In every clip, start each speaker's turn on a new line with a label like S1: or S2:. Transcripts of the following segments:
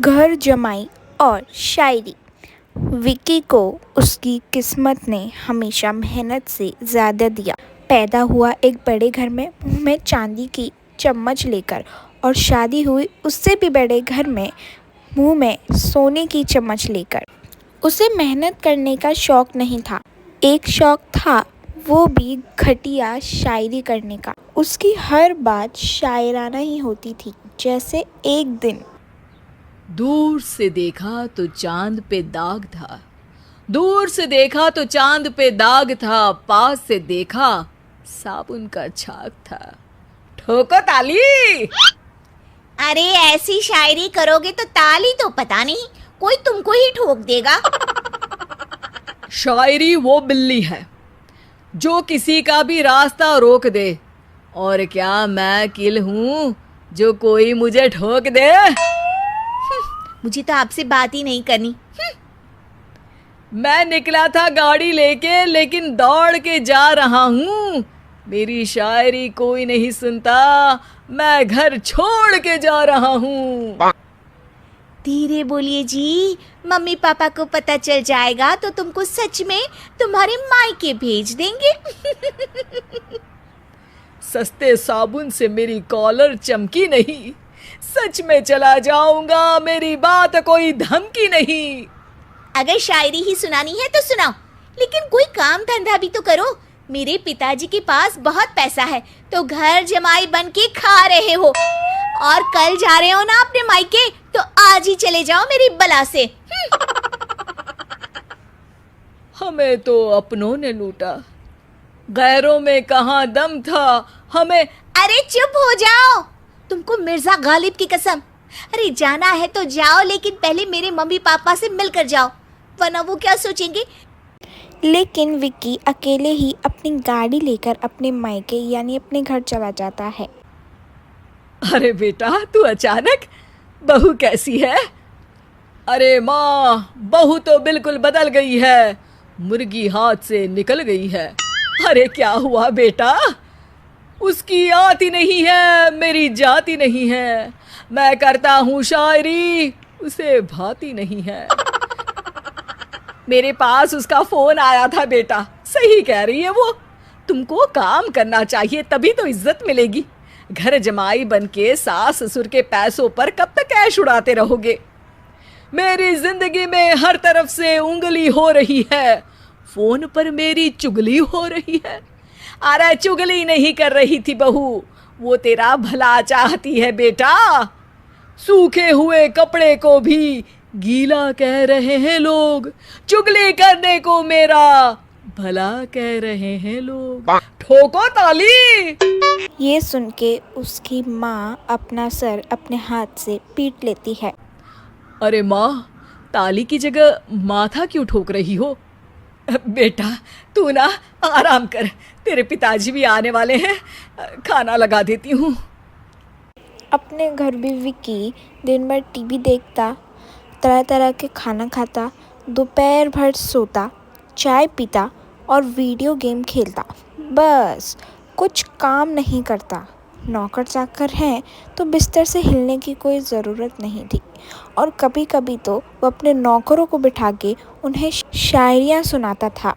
S1: घर जमाई और शायरी। विक्की को उसकी किस्मत ने हमेशा मेहनत से ज़्यादा दिया। पैदा हुआ एक बड़े घर में, मुंह में चांदी की चम्मच लेकर, और शादी हुई उससे भी बड़े घर में, मुंह में सोने की चम्मच लेकर। उसे मेहनत करने का शौक़ नहीं था, एक शौक़ था, वो भी घटिया शायरी करने का। उसकी हर बात शायराना ही होती थी। जैसे एक दिन
S2: दूर से देखा तो चांद पे दाग था, दूर से देखा तो चांद पे दाग था, पास से देखा साबुन का छाग था। ठोको ताली।
S3: अरे ऐसी शायरी करोगे तो ताली तो पता नहीं, कोई तुमको ही ठोक देगा।
S2: शायरी वो बिल्ली है जो किसी का भी रास्ता रोक दे, और क्या मैं किल हूँ जो कोई मुझे ठोक दे।
S3: मुझे तो आपसे बात ही नहीं करनी।
S2: मैं निकला था गाड़ी लेके, लेकिन दौड़ के जा रहा हूँ। मेरी शायरी कोई नहीं सुनता, मैं घर छोड़ के जा रहा हूँ।
S3: धीरे बोलिए जी, मम्मी पापा को पता चल जाएगा तो तुमको सच में तुम्हारे मायके भेज देंगे।
S2: सस्ते साबुन से मेरी कॉलर चमकी नहीं, सच में चला जाऊंगा, मेरी बात कोई धमकी नहीं।
S3: अगर शायरी ही सुनानी है तो सुनाओ, लेकिन कोई काम धंधा भी तो करो। मेरे पिताजी के पास बहुत पैसा है, तो घर जमाई बन के खा रहे हो, और कल जा रहे हो ना अपने मायके, तो आज ही चले जाओ मेरी बला से।
S2: हमें तो अपनों ने लूटा, गैरों में कहाँ दम था हमें।
S3: अरे चुप हो जाओ, तुमको मिर्जा गालिब की कसम। अरे जाना है तो जाओ, लेकिन पहले मेरे मम्मी पापा से मिलकर जाओ, वरना वो क्या सोचेंगे।
S1: लेकिन विक्की अकेले ही अपनी गाड़ी लेकर अपने मायके यानी अपने घर चला जाता है।
S2: अरे बेटा, तू अचानक, बहू कैसी है? अरे माँ, बहू तो बिल्कुल बदल गई है, मुर्गी हाथ से निकल गई है। अरे क्या हुआ बेटा? उसकी आती नहीं है, मेरी जाती नहीं है। मैं करता हूँ शायरी, उसे भाती नहीं है। मेरे पास उसका फोन आया था बेटा, सही कह रही है वो। तुमको काम करना चाहिए, तभी तो इज्जत मिलेगी। घर जमाई बन के सास ससुर के पैसों पर कब तक ऐश उड़ाते रहोगे? मेरी जिंदगी में हर तरफ से उंगली हो रही है, फोन पर मेरी चुगली हो रही है। अरे चुगली नहीं कर रही थी बहू, वो तेरा भला चाहती है बेटा। सूखे हुए कपड़े को भी गीला कह रहे हैं लोग, चुगली करने को मेरा भला कह रहे हैं लोग। ठोको ताली।
S1: ये सुन के उसकी माँ अपना सर अपने हाथ से पीट लेती है।
S2: अरे माँ, ताली की जगह माथा क्यों ठोक रही हो? बेटा तू ना आराम कर, तेरे पिताजी भी आने वाले हैं, खाना लगा देती हूँ।
S1: अपने घर भी विक्की दिन भर टीवी देखता, तरह तरह के खाना खाता, दोपहर भर सोता, चाय पीता और वीडियो गेम खेलता। बस कुछ काम नहीं करता। नौकर चाकर हैं तो बिस्तर से हिलने की कोई ज़रूरत नहीं थी, और कभी कभी तो वो अपने नौकरों को बिठा के उन्हें शायरियाँ सुनाता था।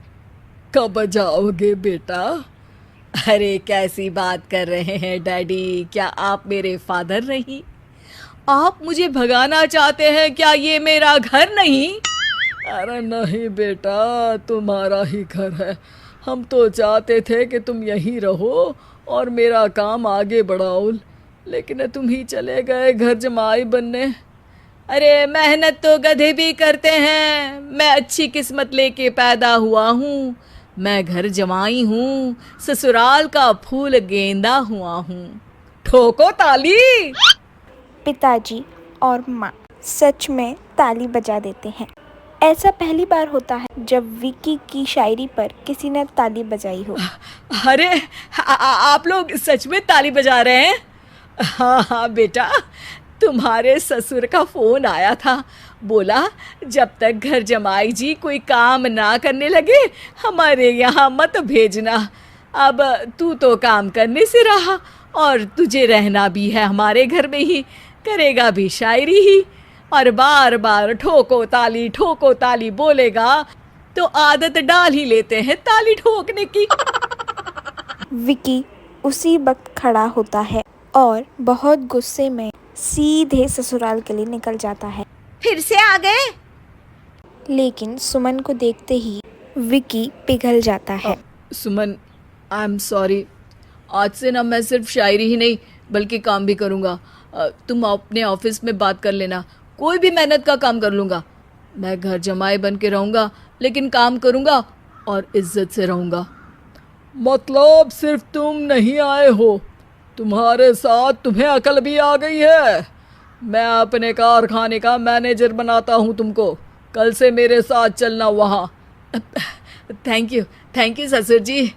S2: कब जाओगे बेटा? अरे कैसी बात कर रहे हैं डैडी, क्या आप मेरे फादर नहीं? आप मुझे भगाना चाहते हैं क्या? ये मेरा घर नहीं। अरे नहीं बेटा, तुम्हारा ही घर है। हम तो चाहते थे कि तुम यहीं रहो और मेरा काम आगे बढ़ाओ, लेकिन तुम ही चले गए घर जमाई बनने। अरे मेहनत तो गधे भी करते हैं, मैं अच्छी किस्मत लेके पैदा हुआ हूँ। मैं घर जमाई हूँ, ससुराल का फूल गेंदा हुआ हूँ। ठोको ताली।
S1: पिताजी और माँ सच में ताली बजा देते हैं। ऐसा पहली बार होता है जब विक्की की शायरी पर किसी ने ताली बजाई हो।
S2: अरे आप लोग सच में ताली बजा रहे हैं? हाँ हाँ बेटा, तुम्हारे ससुर का फोन आया था, बोला जब तक घर जमाई जी कोई काम ना करने लगे हमारे यहाँ मत भेजना। अब तू तो काम करने से रहा, और तुझे रहना भी है हमारे घर में ही, करेगा भी शायरी ही। और बार बार ठोको ताली बोलेगा तो आदत डाल ही लेते हैं ताली ठोकने की।
S1: विकी उसी वक्त खड़ा होता है और बहुत गुस्से में सीधे ससुराल के लिए निकल जाता है।
S3: फिर से आ गए?
S1: लेकिन सुमन को देखते ही विकी पिघल जाता है।
S2: सुमन, आई एम सॉरी। आज से ना मैं सिर्फ शायरी ही नहीं बल्कि काम भी करूँगा। तुम अपने ऑफिस में बात कर लेना, कोई भी मेहनत का काम कर लूँगा। मैं घर जमाई बन के रहूँगा लेकिन काम करूँगा और इज्जत से रहूँगा। मतलब सिर्फ तुम नहीं आए हो, तुम्हारे साथ तुम्हें अकल भी आ गई है। मैं अपने कारखाने का मैनेजर बनाता हूँ तुमको, कल से मेरे साथ चलना वहाँ। थैंक यू ससुर जी।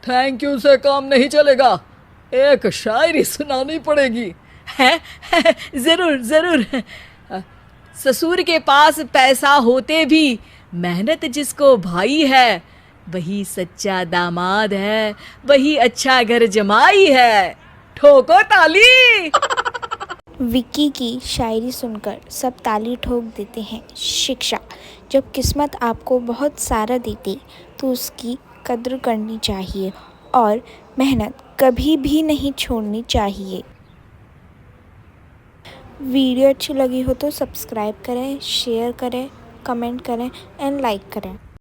S2: थैंक यू से काम नहीं चलेगा, एक शायरी सुनानी पड़ेगी। है ज़रूर। ससुर के पास पैसा होते भी मेहनत जिसको भाई है, वही सच्चा दामाद है, वही अच्छा घर जमाई है। ठोको ताली।
S1: विक्की की शायरी सुनकर सब ताली ठोक देते हैं। शिक्षा: जब किस्मत आपको बहुत सारा देती तो उसकी कद्र करनी चाहिए और मेहनत कभी भी नहीं छोड़नी चाहिए। वीडियो अच्छी लगी हो तो सब्सक्राइब करें, शेयर करें, कमेंट करें एंड लाइक करें।